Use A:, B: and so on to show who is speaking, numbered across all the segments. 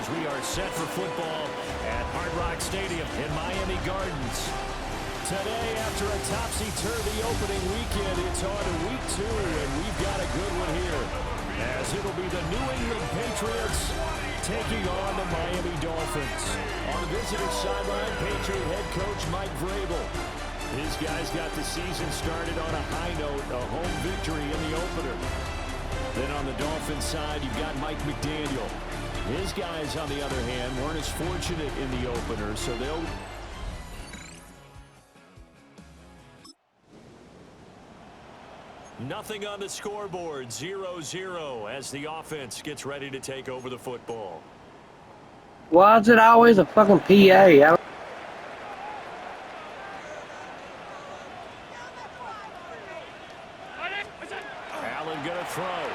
A: as we are set for football at Hard Rock Stadium in Miami Gardens. Today, after a topsy-turvy opening weekend, it's on to week 2, and we've got a good one here, as it'll be the New England Patriots taking on the Miami Dolphins. On the visitor sideline, Patriot head coach Mike Vrabel. His guys got the season started on a high note, a home victory in the opener. Then on the Dolphins side, you've got Mike McDaniel. His guys, on the other hand, weren't as fortunate in the opener, so they'll... Nothing on the scoreboard, 0-0 as the offense gets ready to take over the football.
B: Why is it always a fucking PA?
A: Allen gonna throw.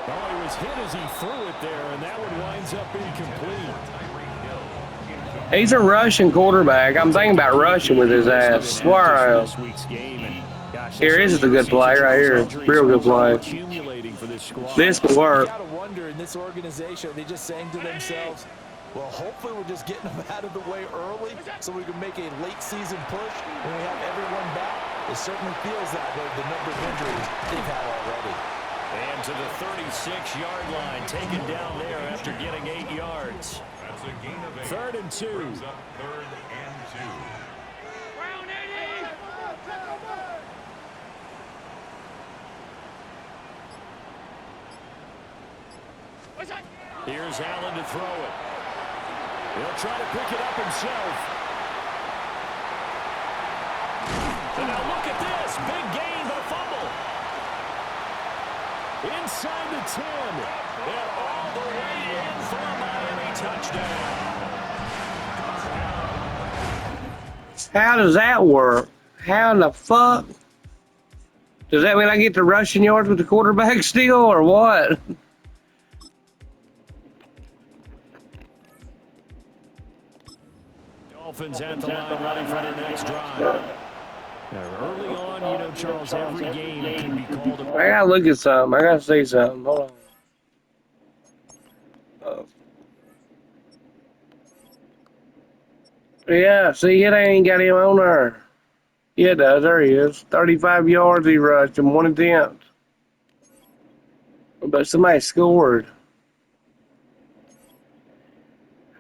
A: Oh, he was hit as he threw it there, and that one winds up incomplete.
B: He's a rushing quarterback. I'm thinking about rushing with his ass. Swear I am. Here is a good play right here. Real good play. This will work.
C: You gotta wonder in this organization, they just saying to themselves, well, hopefully we're just getting them out of the way early so we can make a late season push when we have everyone back. It certainly feels that way, the number of injuries they've had already.
A: And to the 36-yard line, taken down there after getting 8 yards.
D: That's a gain of 8.
A: 3rd and 2.
D: Brings up 3rd and 2.
A: Here's Allen to throw it. He'll try to pick it up himself. And now look at this. Big gain, but a fumble. Inside the 10. And all the way in for a Miami touchdown.
B: How does that work? How in the fuck? Does that mean I get the rushing yards with the quarterback still, or what?
A: Dolphins at the line running for their next drive. Now, early on, you know, Charles, every game can be called a...
B: I gotta look at something. I gotta see something. Hold on. Yeah, see, it ain't got him on there. Yeah, it does. There he is. 35 yards he rushed in 1 attempt. But somebody scored.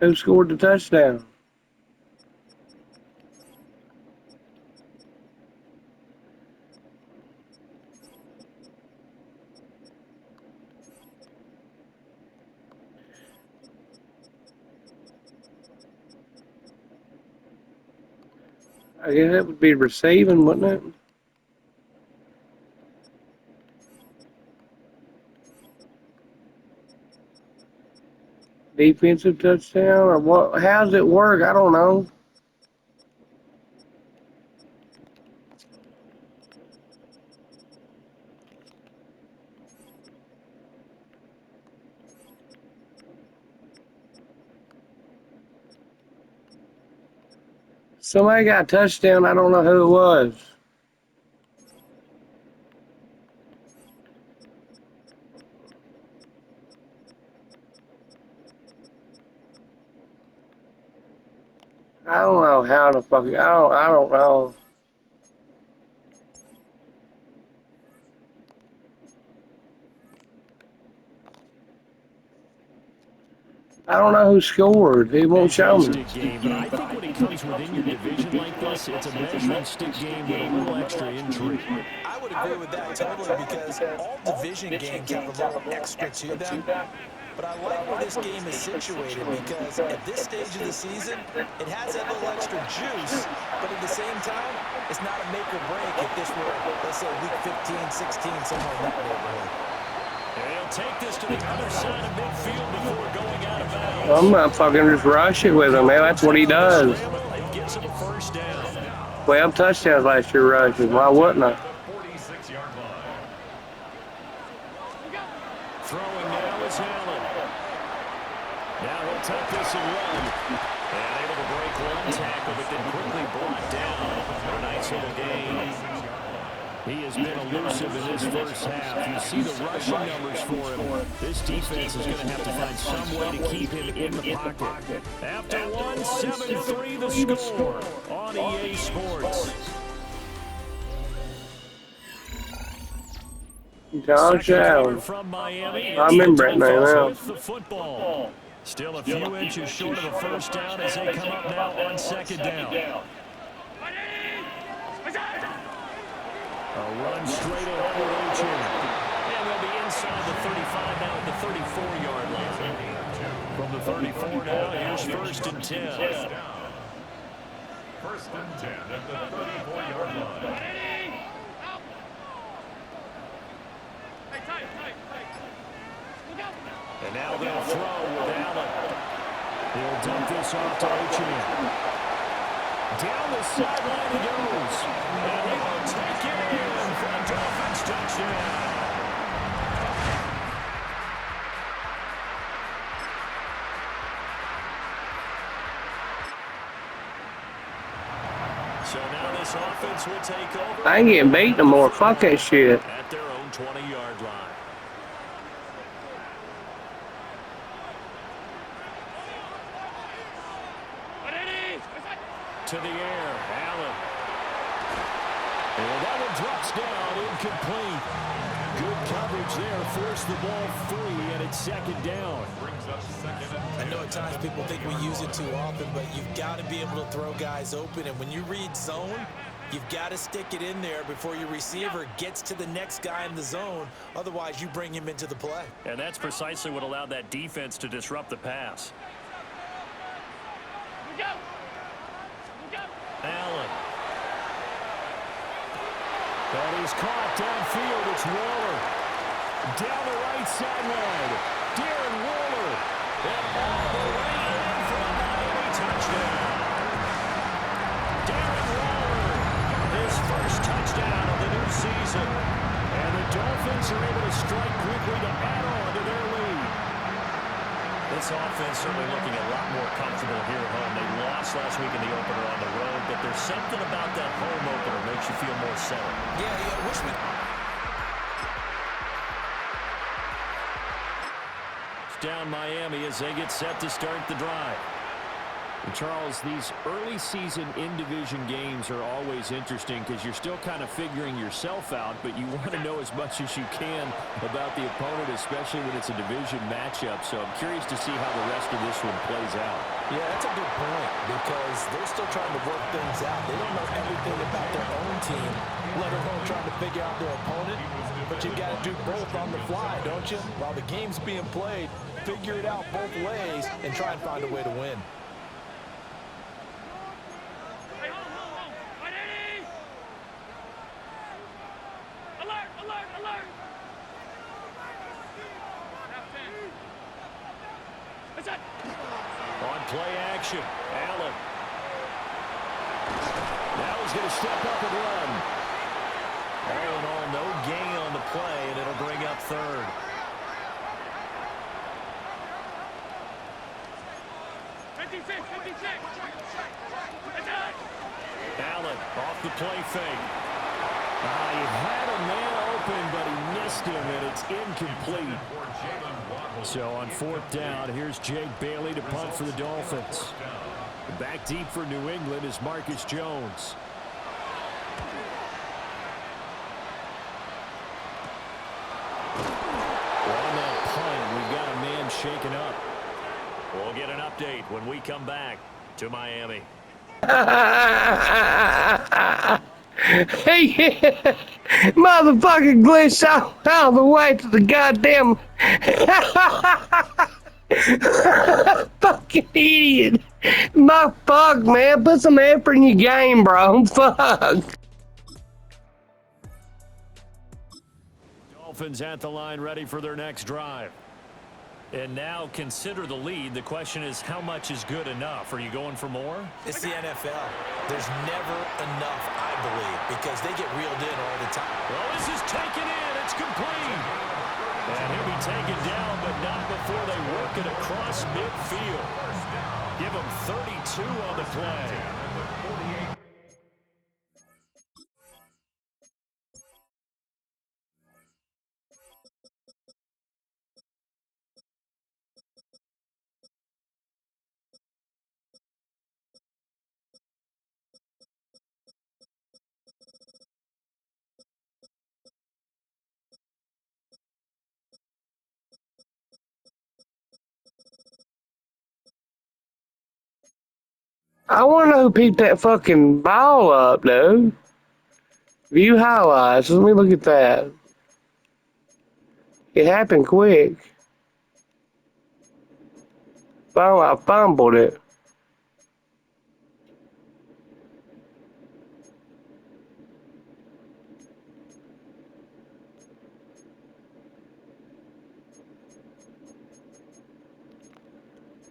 B: Who scored the touchdown? I guess that would be receiving, wouldn't it? Defensive touchdown or what? How does it work? I don't know. Somebody got a touchdown. I don't know who it was. I don't know how the fuck. I don't know. I don't know who scored. It won't show me.
A: Game, but I think when it comes within your division like this, it's a measuring stick game with a little extra intrigue.
C: I would agree with that totally because all division games have a little extra to them. But I like where this game is situated because at this stage of the season, it has that little extra juice, but at the same time, it's not a make or break if this were, let's say, week 15, 16, somewhere in that neighborhood.
A: And he'll take this to the other side of midfield before going out of bounds.
B: I'm not fucking just rush it with him, man. That's what he does.
A: It gives him a first down.
B: 12 touchdowns last year rushing. Why wouldn't I?
D: 46-yard line.
A: Throwing now is Allen. Now he'll take this and run. And able to break one tackle, but then quickly brought down. A nice little gain. He has been elusive in this first half. You see the rushing numbers for him. This defense is going to have to find some way to keep him in the pocket. After one, 7-3 the score on EA Sports.
B: Josh Allen.
A: From Miami,
B: I remember it now.
A: with the football. Still a few inches short of the first down as they come up now on second down. A run straight ahead with Ocean. And they'll be inside the 35 now at the 34-yard line. From the 34 now, here's first and 10.
D: First and 10 at the 34-yard line.
A: And now they'll throw with Allen. He'll dump this off to Ocean. Down the sideline he goes. And he will take it in for a Dolphins touchdown. So now this offense will take over.
B: I ain't getting beat no more. Fuck that shit.
A: At their own 20-yard line. To the air, Allen. And that one drops down, incomplete. Good coverage there, forced the ball free, and it's second down.
D: Brings up second and 10.
C: I know at times people think we use it too often, but you've got to be able to throw guys open. And when you read zone, you've got to stick it in there before your receiver gets to the next guy in the zone. Otherwise, you bring him into the play.
A: And that's precisely what allowed that defense to disrupt the pass. Allen. And he's caught downfield. It's Waller. Down the right sideline. Darren Waller. And all the way in for a Miami touchdown. Darren Waller. His first touchdown of the new season. And the Dolphins are able to strike quickly to add on to their lead. This offense certainly looking a lot more comfortable here at home. They lost last week in the opener on the road, but there's something about that home opener that makes you feel more settled.
C: Yeah, I wish we...
A: It's down Miami as they get set to start the drive. And Charles, these early season in-division games are always interesting because you're still kind of figuring yourself out, but you want to know as much as you can about the opponent, especially when it's a division matchup. So I'm curious to see how the rest of this one plays out.
C: Yeah, that's a good point because they're still trying to work things out. They don't know everything about their own team, let alone trying to figure out their opponent. But you've got to do both on the fly, don't you? While the game's being played, figure it out both ways and try and find a way to win.
A: On play action, Allen. Now he's going to step up and run. All in all, no gain on the play, and it'll bring up third. Allen off the play fake. He had a man open, but he missed him, and it's incomplete. So on fourth down, here's Jake Bailey to punt for the Dolphins. Back deep for New England is Marcus Jones. On that punt, we've got a man shaken up. We'll get an update when we come back to Miami.
B: Hey, motherfucking glitch out of the way to the goddamn fucking idiot. My fuck, man. Put some effort in your game, bro. Fuck.
A: Dolphins at the line, ready for their next drive. And now consider the lead. The question is, how much is good enough? Are you going for more?
C: It's the NFL. There's never enough, I believe, because they get reeled in all the time.
A: Well, this is taken in. It's complete. And he'll be taken down, but not before they work it across midfield. Give him 32 on the play.
B: I want to know who picked that fucking ball up, dude. View highlights. Let me look at that. It happened quick. Oh, I fumbled it.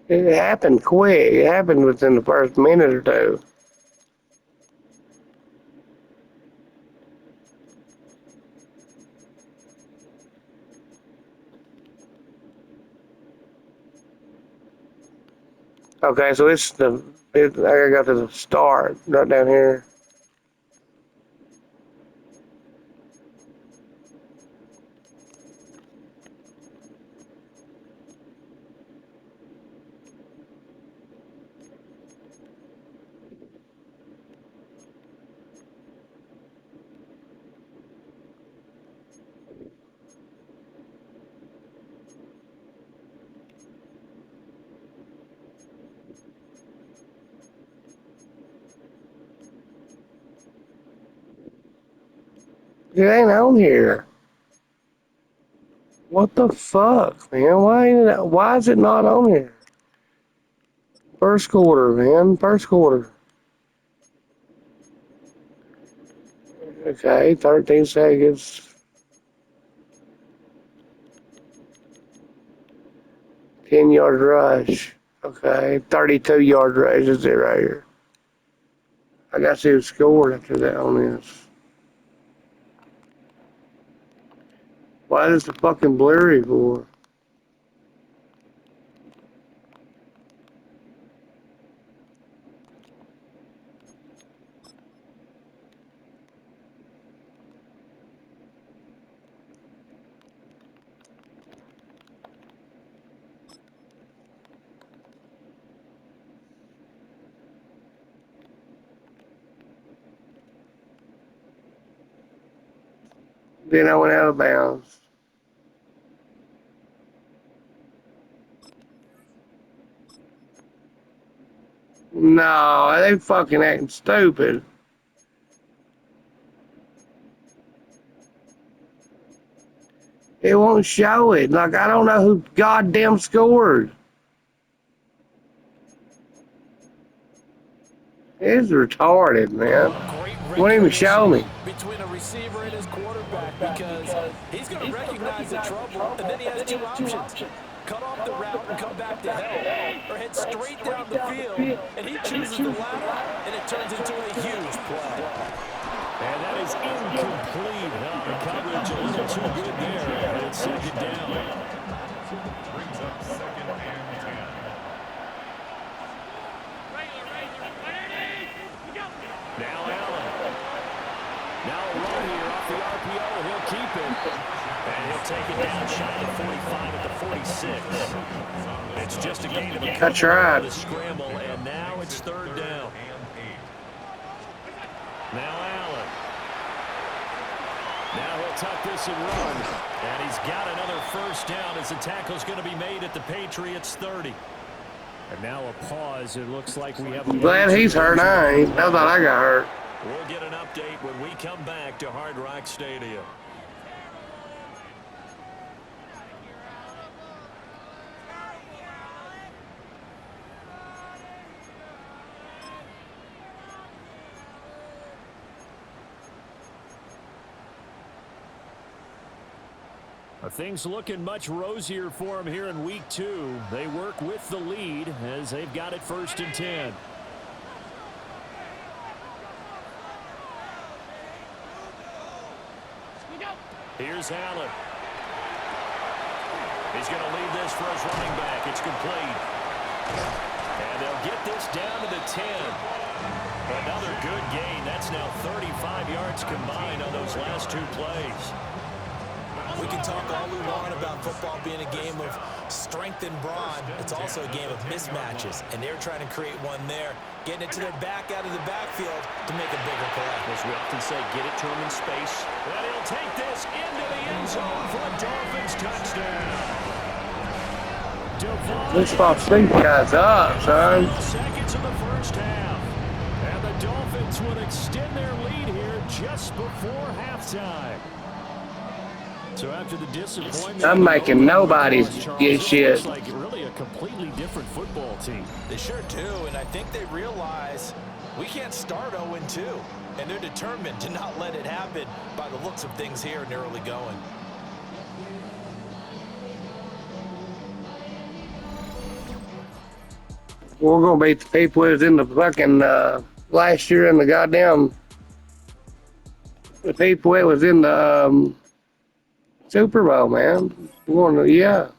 B: It happened quick. It happened within the first minute or two. Okay, so I gotta go to the start, right down here. It ain't on here. What the fuck, man? Why is it not on here? First quarter, man. First quarter. Okay, 13 seconds. 10-yard rush. Okay, 32-yard rush is it right here. I gotta see who scored after that on this. Why is the fucking blurry for? Then I went out of bounds. No, they fucking acting stupid. It won't show it. Like, I don't know who goddamn scored. It's retarded, man. Won't even show me.
C: Between a receiver and his quarterback, because he's going to recognize the trouble, and then he has two options. Cut off the route and come back to help, or head straight down the field, and he chooses the latter, and it turns into a huge play.
A: And that is incomplete. The coverage a little too good there, and it's second down.
D: Brings up 2nd and 10.
A: Now Allen. Now a run here off the RPO. He'll keep it. And he'll take it down shy of the 45 at the 46. It's just a gain of a
B: That's right.
A: to scramble, and now it's third down. Now Allen. Now he'll tuck this and run. And he's got another first down as the tackle's going to be made at the Patriots 30. And now a pause. It looks like we have a...
B: Glad he's hurt. I ain't. I thought I got hurt.
A: We'll get an update when we come back to Hard Rock Stadium. Things looking much rosier for them here in week 2. They work with the lead as they've got it 1st and 10. Here's Allen. He's going to leave this for his running back. It's complete. And they'll get this down to the 10. Another good gain. That's now 35 yards combined on those last 2 plays.
C: We can talk all we want about football being a game of strength and brawn. It's also a game of mismatches, and they're trying to create one there, getting it to their back out of the backfield to make a bigger play.
A: As we often say, get it to him in space. And he'll take this into the end zone for a Dolphins touchdown.
B: This spot sleep guys up, son.
A: Seconds 2-3 of the first half. And the Dolphins would extend their lead here just before halftime. So after the disappointment,
B: I'm making nobody get shit.
A: Looks like really a completely different football team.
C: They sure do, and I think they realize we can't start 0-2, and they're determined to not let it happen by the looks of things here in the early going.
B: We're gonna beat the people that was in the fucking last year in the goddamn. The people that was in the Super Bowl, man. We're gonna, yeah.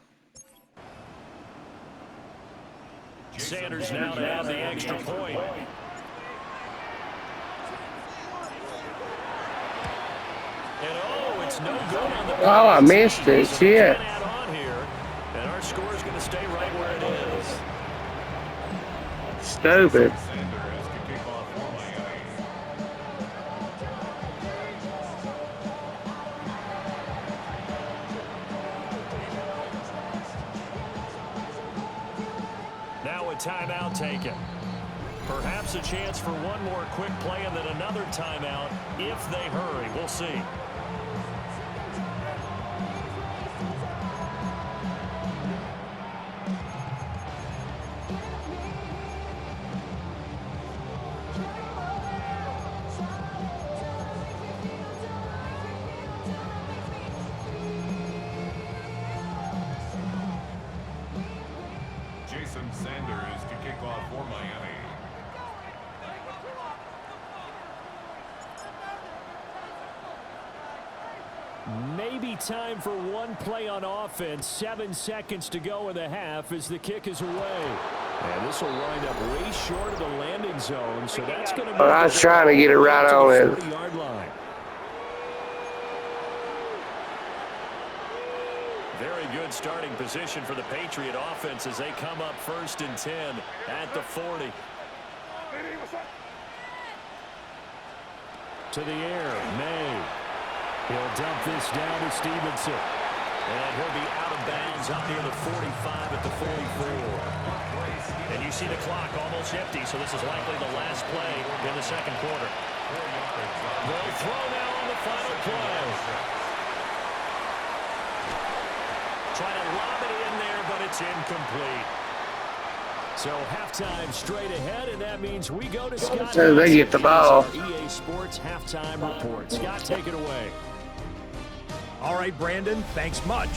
A: Sanders now to have the extra point. And it's no good on the
B: Oh, I missed it. Shit.
A: And our score is going to stay right where it is.
B: Stupid.
D: Sanders to kick off for Miami.
A: Now a timeout taken. Perhaps a chance for one more quick play and then another timeout if they hurry. We'll see.
D: Sanders to kick off for Miami.
A: Maybe time for one play on offense. 7 seconds to go in the half as the kick is away. And this will wind up way short of the landing zone, so that's going to
B: I was trying to get it right on it.
A: 40-yard line. Very good starting position for the Patriot offense as they come up 1st and 10 at the 40. To the air, May. He'll dump this down to Stevenson. And he'll be out of bounds up near the 45 at the 44. And you see the clock almost empty, so this is likely the last play in the second quarter. They'll throw now on the final play. Trying to lob it in there, but it's incomplete. So halftime straight ahead, and that means we go to Scott.
B: So they get the ball.
A: EA Sports halftime report. Scott, take it away.
E: All right, Brandon, thanks much.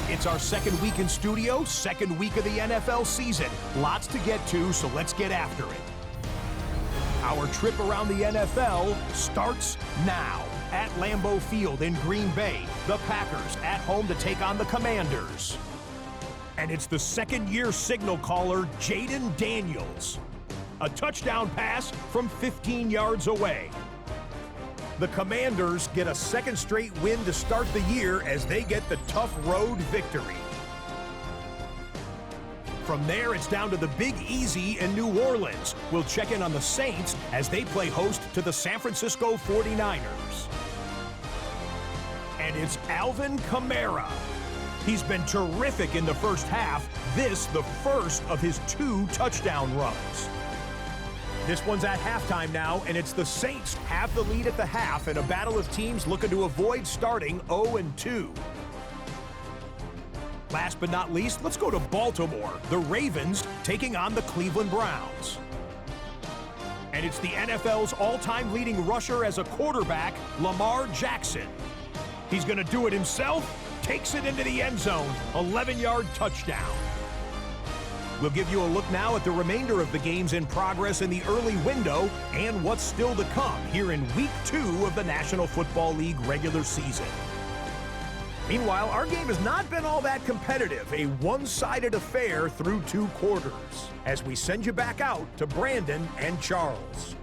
E: It's our second week in studio, second week of the NFL season. Lots to get to, so let's get after it. Our trip around the NFL starts now. At Lambeau Field in Green Bay, the Packers at home to take on the Commanders. And it's the second-year signal caller, Jaden Daniels. A touchdown pass from 15 yards away. The Commanders get a second straight win to start the year as they get the tough road victory. From there, it's down to the Big Easy in New Orleans. We'll check in on the Saints as they play host to the San Francisco 49ers. And it's Alvin Kamara. He's been terrific in the first half. This, the first of his 2 touchdown runs. This one's at halftime now, and it's the Saints have the lead at the half in a battle of teams looking to avoid starting 0-2. Last but not least, let's go to Baltimore. The Ravens taking on the Cleveland Browns. And it's the NFL's all-time leading rusher as a quarterback, Lamar Jackson. He's going to do it himself, takes it into the end zone, 11-yard touchdown. We'll give you a look now at the remainder of the games in progress in the early window and what's still to come here in Week 2 of the National Football League regular season. Meanwhile, our game has not been all that competitive, a one-sided affair through 2 quarters, as we send you back out to Brandon and Charles.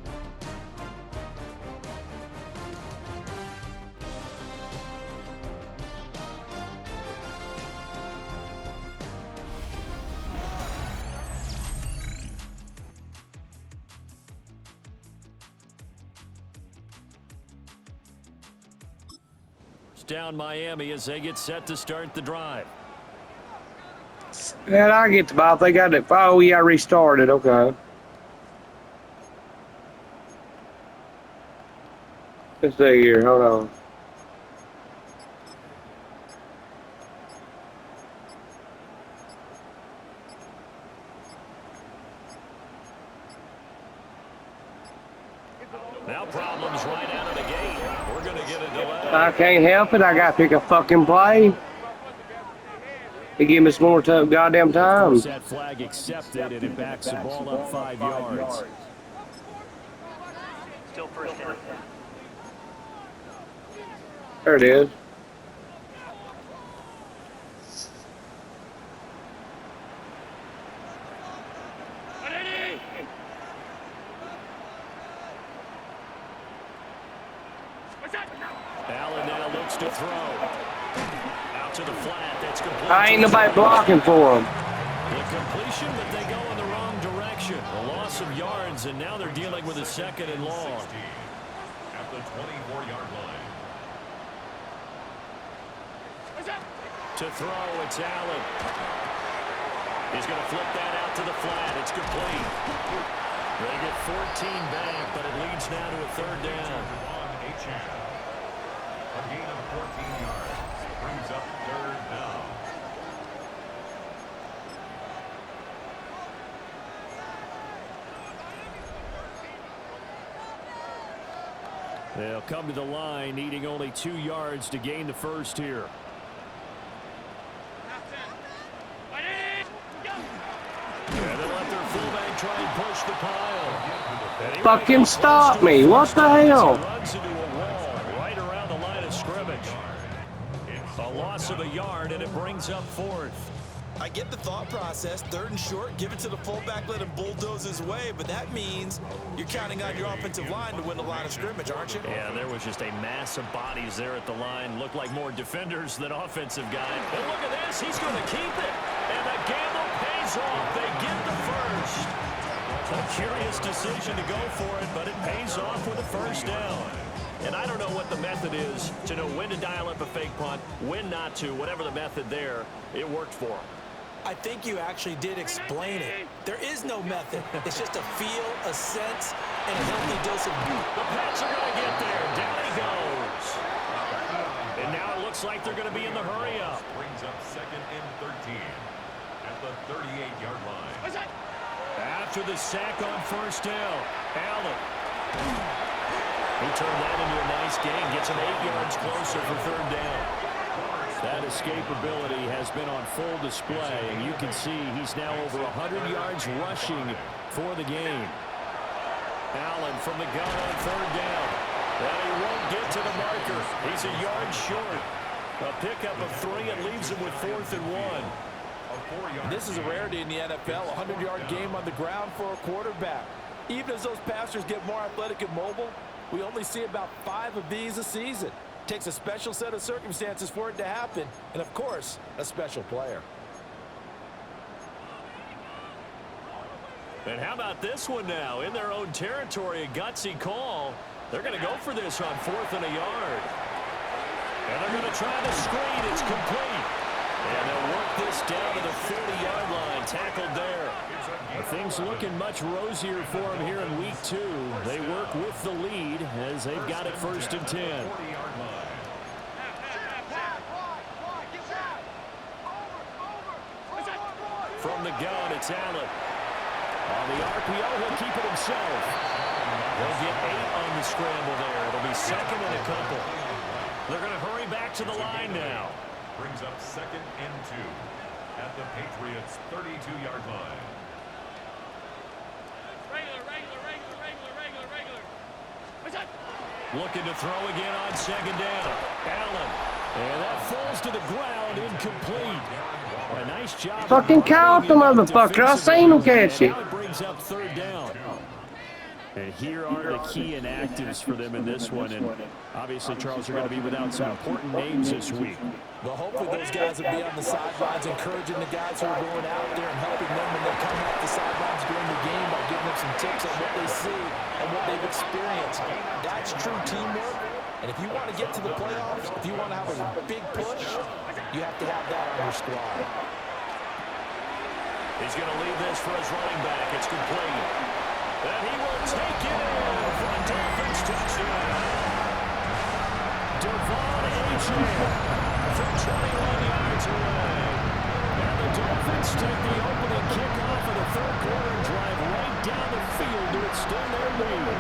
A: Down Miami as they get set to start the drive.
B: And I get the ball. They got it. Oh, yeah, restarted. Okay. Let's see here. Hold on.
A: Now problems right out of the gate. We're going to get a delay.
B: I can't help it. I got to pick a fucking play. They give me some more goddamn time.
A: That flag accepted, and it backs the ball up 5 yards.
F: Still first down.
B: There it is.
A: Allen now looks to throw. Out to the flat. That's complete.
B: I ain't nobody blocking for him.
A: The completion, but they go in the wrong direction. A loss of yards, and now they're dealing with a second and long.
D: At the 24-yard line.
A: To throw, it's Allen. He's going to flip that out to the flat. It's complete. They get 14 back, but it leads now to a third down.
D: A gain of 14 yards brings up third down.
A: They'll come to the line, needing only 2 yards to gain the first here. And they'll let their fullback try and push the pile.
B: Fucking stop me. What the hell?
A: Runs into a wall right around the line of scrimmage. A loss of a yard, and it brings up fourth.
C: I get the thought process. Third and short, give it to the fullback, let him bulldoze his way. But that means you're counting on your offensive line to win the line of scrimmage, aren't you?
A: Yeah, there was just a mass of bodies there at the line. Looked like more defenders than offensive guys. But look at this. He's going to keep it. And the gamble pays off. They get the first. A curious decision to go for it, but it pays off with a first down. And I don't know what the method is to know when to dial up a fake punt, when not to, whatever the method there, it worked for him.
C: I think you actually did explain it. There is no method. It's just a feel, a sense, and a healthy dose of boot.
A: The Pats are going to get there. Down he goes. And now it looks like they're going to be in the hurry-up.
D: Brings up second and 13 at the 38-yard line.
A: After the sack on first down, Allen. He turned that into a nice gain. Gets him 8 yards closer for third down. That escapability has been on full display, and you can see he's now over 100 yards rushing for the game. Allen from the gun on third down. And he won't get to the marker. He's a yard short. A pickup of 3 and leaves him with 4th and 1.
C: This is a rarity in the NFL, a 100-yard game on the ground for a quarterback. Even as those passers get more athletic and mobile, we only see about 5 of these a season. Takes a special set of circumstances for it to happen, and of course, a special player.
A: And how about this one now? In their own territory, a gutsy call. They're going to go for this on 4th and a yard. And they're going to try the screen. It's complete. And they'll work this down to the 40-yard line. Tackled there. Things looking much rosier for them here in week 2. They work with the lead as they've got it 1st and 10. From the gun, it's Allen. On the RPO, he'll keep it himself. They'll get 8 on the scramble there. It'll be second and a couple. They're going to hurry back to the line now.
D: Brings up second and 2 at the Patriots' 32-yard line.
A: Looking to throw again on second down. Allen. And that falls to the ground, incomplete. A nice job.
B: Fucking count the motherfucker. I seen him catch it.
A: Now it brings up third down. And here are the key inactives for them in this one. And obviously, Charles, are going to be without some important names this week.
C: Well, hopefully those guys will be on the sidelines, encouraging the guys who are going out there and helping them when they come off the sidelines during the game by giving them some tips on what they see and what they've experienced. That's true teamwork. And if you want to get to the playoffs, if you want to have a big push, you have to have that on your squad.
A: He's going to leave this for his running back. It's complete. And he will take it in for a Dolphins touchdown. From 21 yards away. And the Dolphins take the opening kickoff of the third quarter and drive right down the field to extend their lead.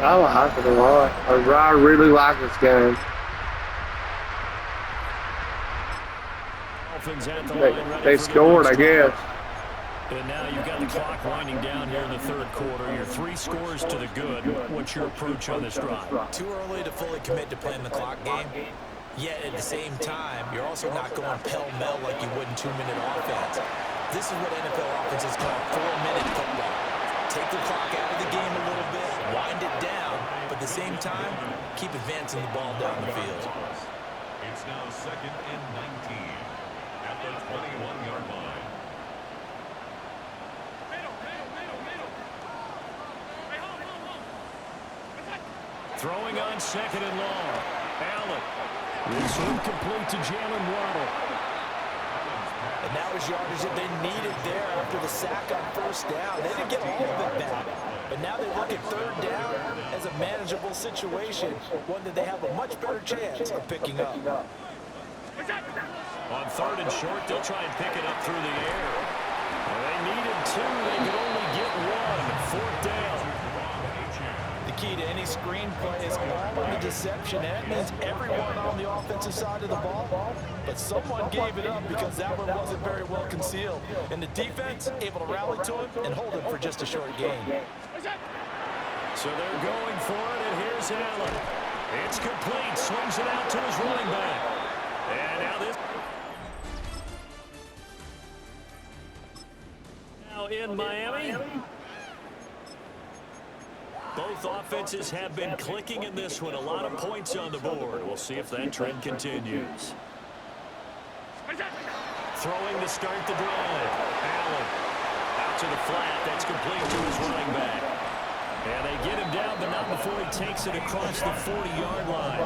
B: I like it a lot. I really like this game.
A: Dolphins at the line, ready
B: They
A: for
B: scored,
A: the
B: I guess.
A: And now you've got the clock winding down here in the third quarter. Your 3 scores to the good. What's your approach on this drive?
C: Too early to fully commit to playing the clock game. Yet at the same time, you're also not going pell-mell like you would in 2-minute offense. This is what NFL offenses call 4-minute football. Take the clock out of the game a little bit, wind it down, but at the same time, keep advancing the ball down the field.
D: It's now 2nd and 19 at the 21-yard line.
A: Throwing on 2nd and long. Allen. This one complete to Jalen Waddle.
C: And that was yardage that they needed there after the sack on first down. They didn't get all of it back. But now they look at third down as a manageable situation, one that they have a much better chance of picking up.
A: On 3rd and short, they'll try and pick it up through the air. Well, they needed 2. They could only get 1. 4th down.
C: The key to any screenplay is all in the deception. And that means everyone on the offensive side of the ball. But someone gave it up because that one wasn't very well concealed. And the defense able to rally to him and hold him for just a short gain.
A: So they're going for it, and here's Allen. It's complete. Swings it out to his running back. And now this. Now in Miami. Both offenses have been clicking in this one. A lot of points on the board. We'll see if that trend continues. Throwing to start the drive. Allen out to the flat. That's complete to his running back. And they get him down, but not before he takes it across the 40-yard line.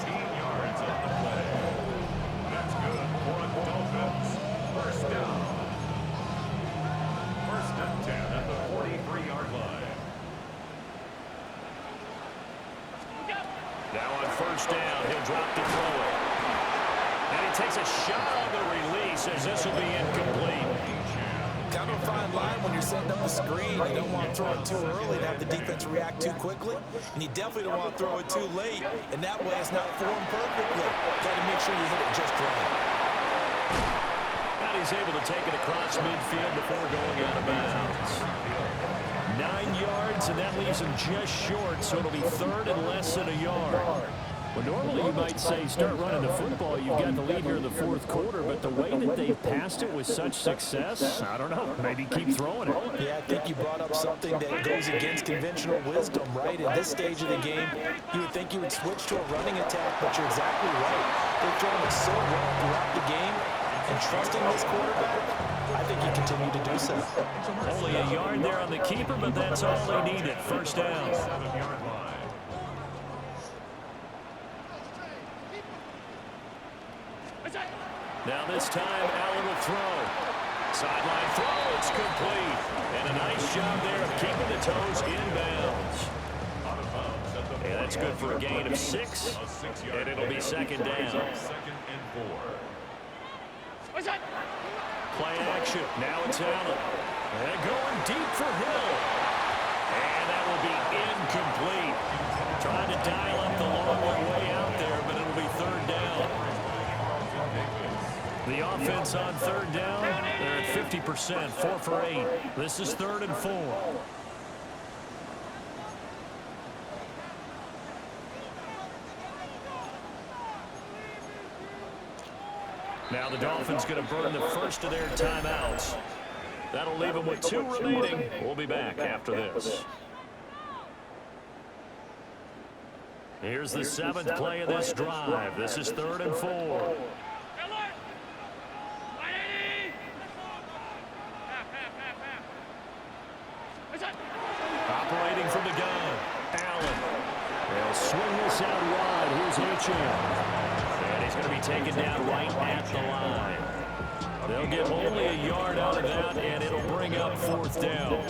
D: 13 yards on the play. That's good for the Dolphins. First down. 1st and 10 at the 43-yard line.
A: Now on first down, he'll drop to throw it. And he takes a shot on the release as this will be incomplete.
C: Kind of a fine line when you're setting up a screen. You don't want to throw it too early and have the defense react too quickly. And you definitely don't want to throw it too late. And that way it's not formed perfectly. Got to make sure you hit it just right.
A: And he's able to take it across midfield before going out of bounds. 9 yards, and that leaves him just short, so it'll be 3rd and less than a yard. Well, normally you might say start running the football. You've got the lead here in the 4th quarter, but the way that they've passed it with such success, I don't know, maybe keep throwing it.
C: Yeah, I think you brought up something that goes against conventional wisdom, right? In this stage of the game, you would think you would switch to a running attack, but you're exactly right. They've thrown it so well throughout the game, and trusting this quarterback, I think he continued to do so.
A: Only a yard there on the keeper, but that's all they needed. First down.
D: 7-yard line.
A: Now this time, Allen will throw. Sideline throw, it's complete. And a nice job there of keeping the toes inbounds.
D: Out of bounds at the
A: And that's good for a gain of 6.
D: A 6-yard
A: And it'll be 2nd down.
D: 2nd and 4.
A: Play action. Now it's Allen. And going deep for Hill. And that will be incomplete. Trying to dial up the long way out there, but it'll be 3rd down. The offense on 3rd down, they're at 50%, 4 for 8. This is 3rd and 4. Now the Dolphins going to burn the first of their timeouts. That'll leave them with 2 remaining. We'll be back after this. Here's the 7th play of this drive. This is 3rd and 4. Operating from the gun, Allen. They'll swing this out wide. Here's H.M. And he's going to be taken down right at the line. They'll get only a yard out of that, and it'll bring up 4th down.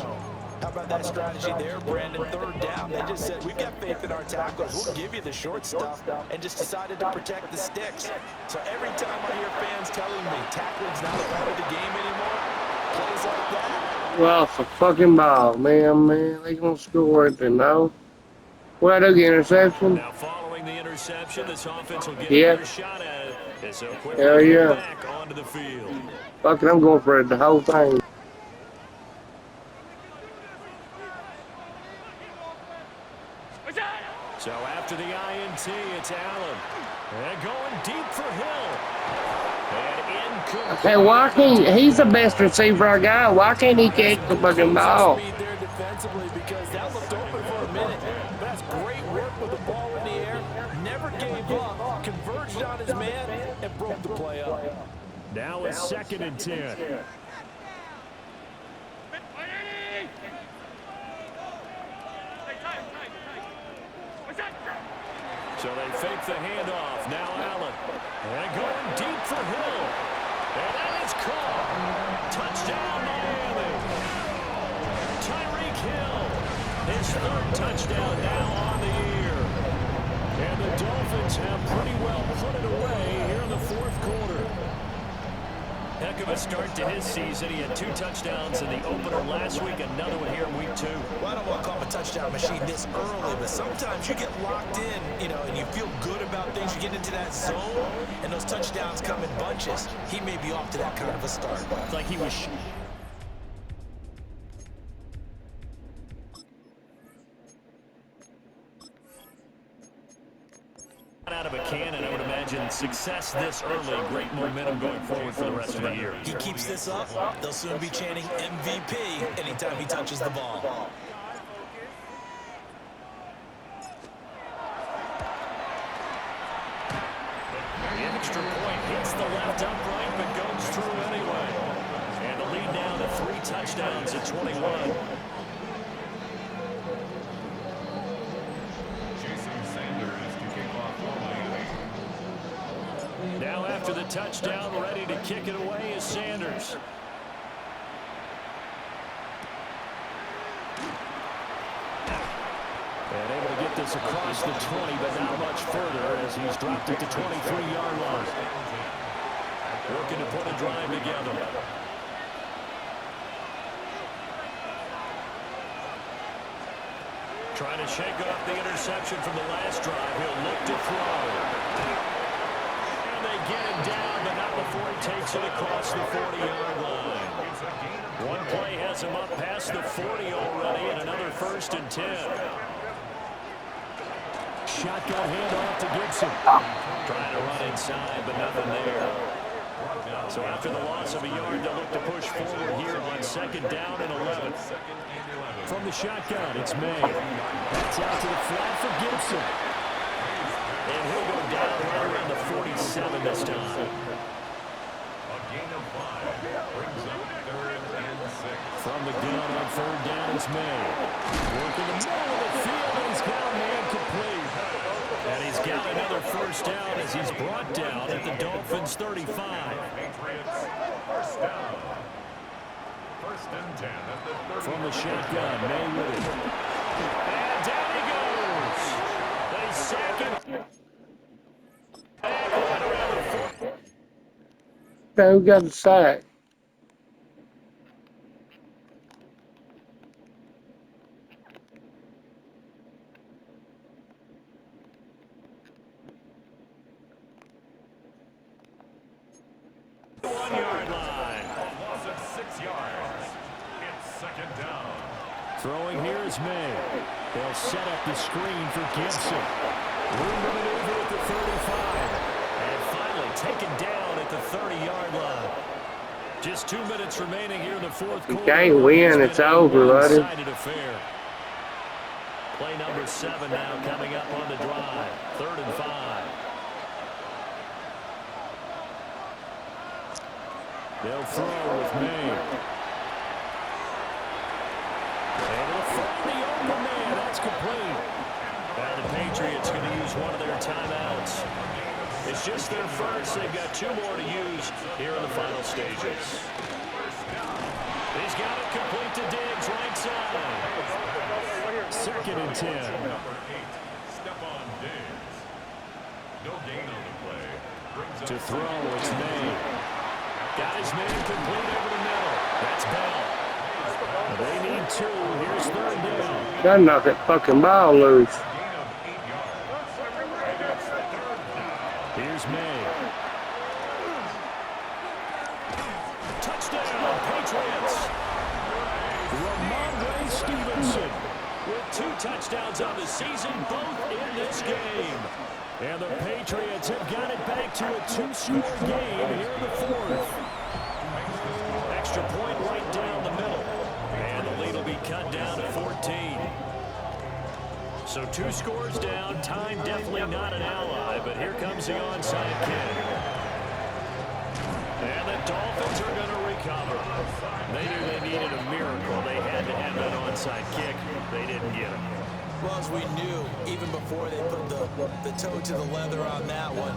C: How about that strategy there, Brandon? 3rd down, they just said, we've got faith in our tacklers. We'll give you the short stuff, and just decided to protect the sticks. So every time I hear fans telling me tackling's not a part of the game anymore, plays like that.
B: Well, it's a fucking ball. Man, they gonna score it, then no. What, I do get interception?
A: Now following the interception, this offense will get
B: Yeah.
A: another shot at it. And so
B: Hell
A: quickly
B: yeah.
A: back onto the field.
B: Fuck it, I'm going for it, the whole thing.
A: So after the INT, it's Allen. And going deep for Hill. And incomplete.
B: Hey, why can't he's the best receiver I got? Why can't he catch the fucking ball?
C: Speed there defensively because that looked open for a minute. But that's great work with the ball in the air. Never gave up. Converged on his man and broke the play up.
A: Now it's 2nd and 10. So they fake the handoff. Now Allen. And going deep for Hill. And that is caught. Touchdown, Miami. Tyreek Hill. His 3rd touchdown now on the year. And the Dolphins have pretty well put it away here in the 4th quarter. Heck of a start to his season. He had 2 touchdowns in the opener last week, another one here in week 2.
C: Well, I don't want to call him a touchdown machine this early, but sometimes you get locked in, and you feel good about things. You get into that zone, and those touchdowns come in bunches. He may be off to that kind of a start.
A: It's like he was... out of a cannon. I would imagine success this early, great momentum going forward for the rest of the year.
C: He keeps this up, they'll soon be chanting MVP anytime he touches the ball.
A: The extra point hits the left upright, but goes through anyway. And the lead now to 3 touchdowns at 21. Now after the touchdown, ready to kick it away is Sanders. And able to get this across the 20, but not much further as he's dropped it to 23-yard line. Working to put a drive together. Trying to shake off the interception from the last drive. He'll look to throw. They get him down, but not before he takes it across the 40-yard line. One play has him up past the 40 already, and another 1st and 10. Shotgun handoff to Gibson. Trying to run inside, but nothing there. So after the loss of a yard, they'll look to push forward here on 2nd down and 11. From the shotgun, it's May. That's out to the flat for Gibson. And he'll go down right around the 47 this time.
D: A gain of 5 brings up 3rd and 6.
A: From the gun on 3rd down, it's May. Working the middle of the field, and he's got a man complete. And he's got another 1st down as he's brought down at the Dolphins' 35.
D: Patriots, 1st down. 1st and 10 at the 30.
A: From the shotgun, May with it. And down he goes. They sack him.
B: Who got the sack?
A: One-yard line.
D: Loss of 6 yards. It's 2nd down.
A: Throwing here is May. They'll set up the screen for Gibson. Room to maneuver at the 35. And finally taken down at the 30-yard line. Just 2 minutes remaining here in the 4th quarter.
B: You can't win, it's over, buddy.
A: Affair. Play number 7 now coming up on the drive. 3rd and 5. They'll throw with May. And he'll find the open man. That's complete. Now the Patriots going to use one of their timeouts. They was just their first. They've got 2 more to use here in the final stages. He's got it complete to Diggs, right side. 2nd and 10.
D: Number 8, Stephon Diggs. No gain on the play.
A: To throw, it's May. Got his man complete over the middle. That's Bell. They need 2. Here's 3rd down.
B: Gotta knock that fucking ball loose.
A: Here's May. Touchdown, Patriots. Ramondre Stevenson with 2 touchdowns on the season, both in this game. And the Patriots have got it back to a 2-score game here in the 4th. Extra point right down the middle. And the lead will be cut down to 14. So 2 scores down. Time definitely not an ally, but here comes the onside kick. And the Dolphins are going to recover. They knew they needed a miracle. They had to have that onside kick. They didn't get it.
C: Well, as we knew, even before they put the toe to the leather on that one,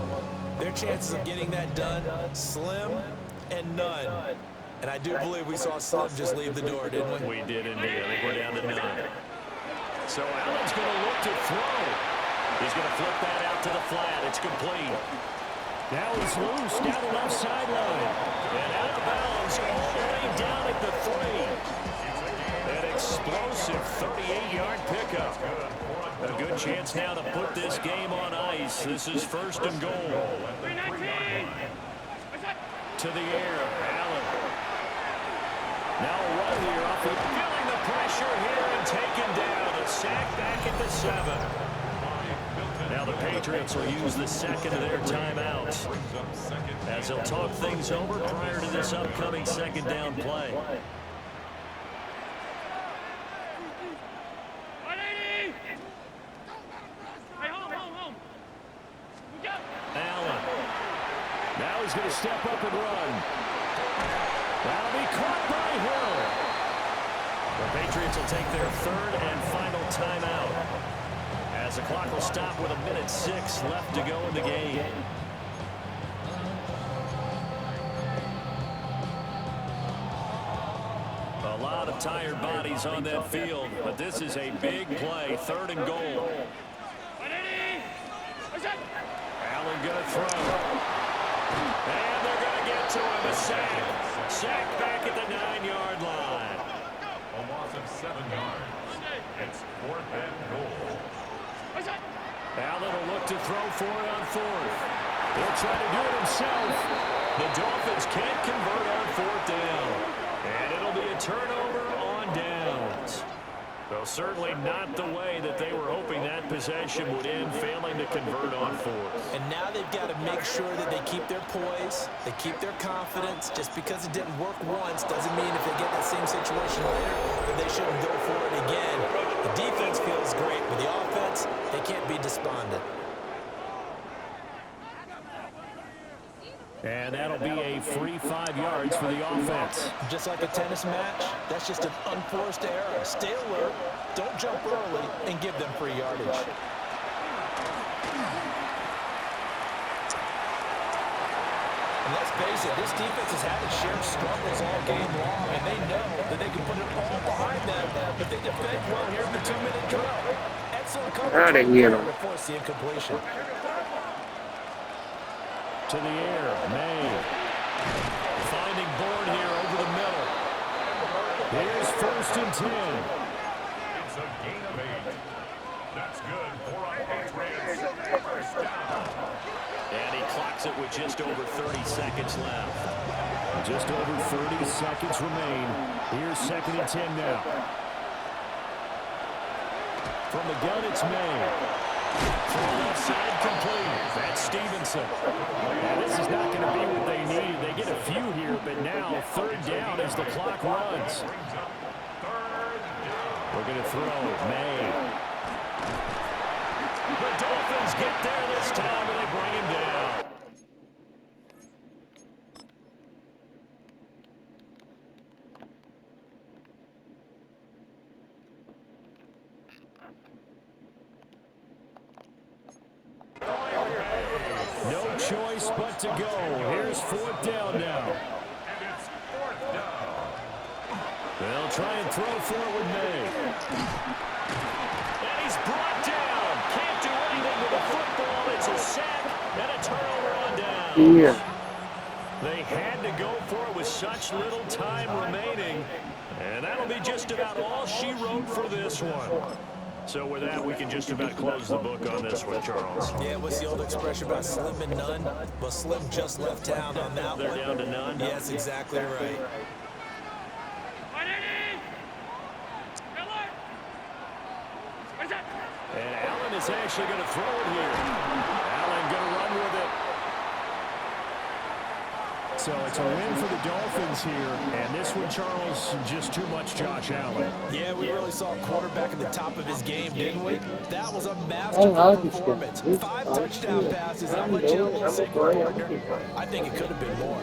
C: their chances of getting that done, slim and none. And I do believe we saw Slim just leave the door, didn't we?
A: We did indeed. I think we're down to 9. So Allen's going to look to throw. He's going to flip that out to the flat. It's complete. Now he's loose down the left sideline. And out of bounds all the way down at the 3. An explosive 38-yard pickup. A good chance now to put this game on ice. This is 1st and goal. To the air, Allen. Now a run here off the feeling the pressure here and taken down. A sack back at the 7. Now the Patriots will use the 2nd of their timeouts as they'll talk things over prior to this upcoming 2nd down play. Allen. Now he's going to step up and run. That'll be caught by Hill. The Patriots will take their 3rd and final timeout as the clock will stop with 1:06 left to go in the game. A lot of tired bodies on that field, but this is a big play, 3rd and goal. Allen going to throw. And they're going to get to him. A sack. Sack back at the 9-yard line.
D: A loss of 7 yards. It's 4th and goal.
A: Allen will look to throw for it on 4th. He'll try to do it himself. The Dolphins can't convert on 4th down. And it'll be a turnover on downs. Well, certainly not the way that they were hoping that possession would end, failing to convert on 4th.
C: And now they've got to make sure that they keep their poise, they keep their confidence. Just because it didn't work once doesn't mean if they get that same situation later that they shouldn't go for it again. The defense feels great, but the offense, they can't be despondent.
A: And that'll be a free 5 yards for the offense.
C: Just like a tennis match, that's just an unforced error. Stay alert, don't jump early, and give them free yardage. And let's face it, this defense has had its share of struggles all game long, and they know that they can put it all behind them if they defend well here in the 2-minute drill. Excellent coverage
B: I didn't get him.
C: to force the incompletion.
A: To the air, May. Finding Bourne here over the middle. Here's 1st and 10.
D: It's a gain of 8. That's good for our Patriots. 1st down.
A: And he clocks it with just over 30 seconds left. Just over 30 seconds remain. Here's 2nd and 10 now. From the gun, it's May. From the left side, complete. That's Stevenson. Now, this is not going to be what they need. They get a few here, but now 3rd down as the clock runs. We're going to throw. May. The Dolphins get there this time, and they bring him down. but to go. Here's fourth down now.
D: And it's fourth down.
A: They'll try and throw for it with May. And he's brought down. Can't do anything with the football. It's a sack and a turnover on down.
B: Yeah.
A: They had to go for it with such little time remaining. And that'll be just about all she wrote for this one. So with that, we can just about close the book on this one, Charles.
C: Yeah, what's the old expression about slim and none? Well, Slim just left town on that one.
A: They're down to none?
C: Yeah, that's exactly right.
A: And Allen is actually going to throw it here. Allen going to run with it. So it's a win for the Dolphins here. And this one, Charles, just too much Josh Allen.
C: Yeah, we really saw a quarterback at the top of his game, didn't we? That was a masterful performance. 5 touchdown passes. I'm a gentleman saying, partner, I think it could have been more.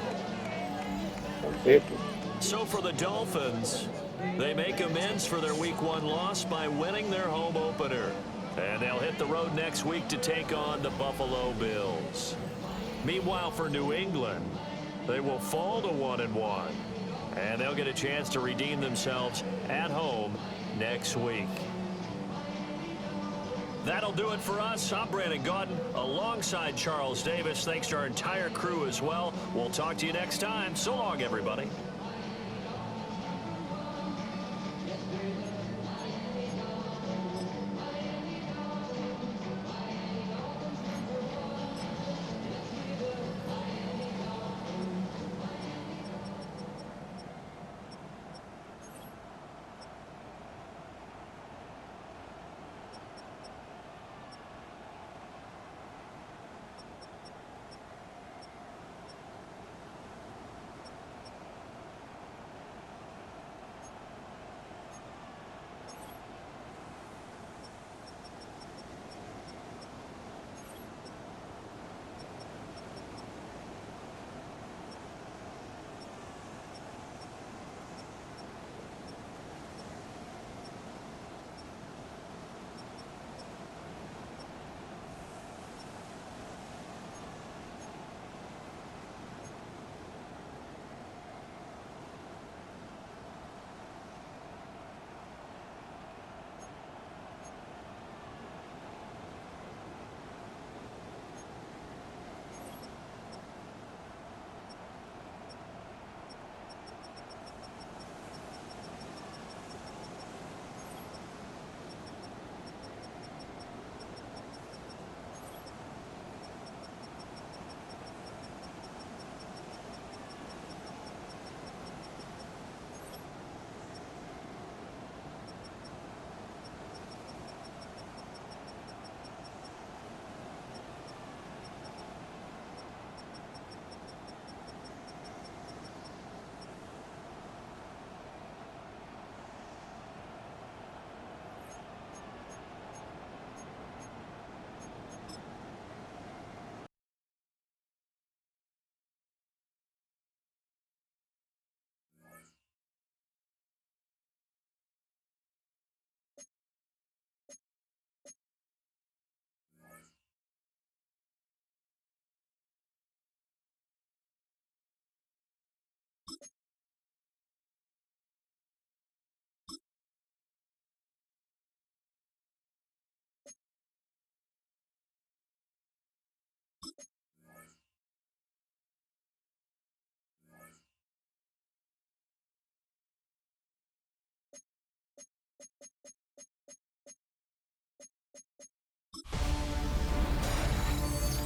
A: So for the Dolphins, they make amends for their Week 1 loss by winning their home opener. And they'll hit the road next week to take on the Buffalo Bills. Meanwhile, for New England, they will fall to 1-1. And they'll get a chance to redeem themselves at home next week. That'll do it for us. I'm Brandon Gaudin alongside Charles Davis. Thanks to our entire crew as well. We'll talk to you next time. So long, everybody.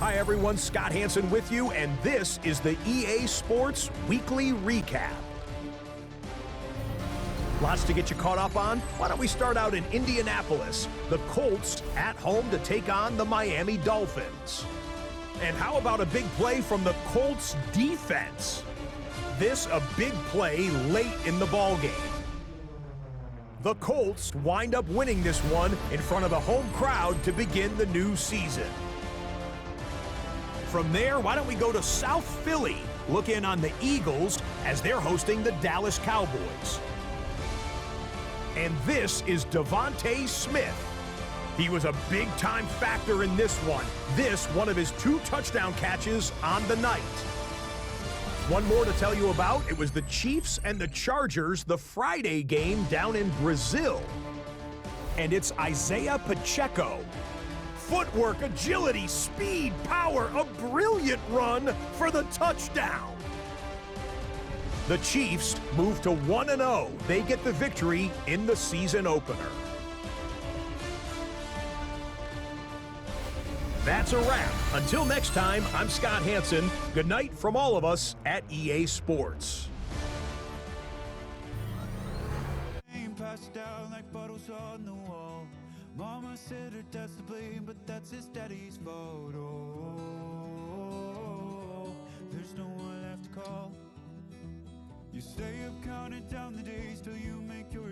E: Hi everyone, Scott Hansen with you, and this is the EA Sports Weekly Recap. Lots to get you caught up on. Why don't we start out in Indianapolis? The Colts at home to take on the Miami Dolphins. And how about a big play from the Colts defense? This a big play late in the ballgame. The Colts wind up winning this one in front of a home crowd to begin the new season. From there, why don't we go to South Philly, look in on the Eagles as they're hosting the Dallas Cowboys. And this is Devontae Smith. He was a big-time factor in this one. This, one of his 2 touchdown catches on the night. One more to tell you about. It was the Chiefs and the Chargers, the Friday game down in Brazil. And it's Isaiah Pacheco. Footwork, agility, speed, power, a brilliant run for the touchdown. The Chiefs move to 1-0. They get the victory in the season opener. That's a wrap. Until next time, I'm Scott Hansen. Good night from all of us at EA Sports.
F: Passed down like bottles on the wall. Mama said her dad's to blame, but that's his daddy's fault. Oh, there's no one left to call. You stay up counting down the days till you make your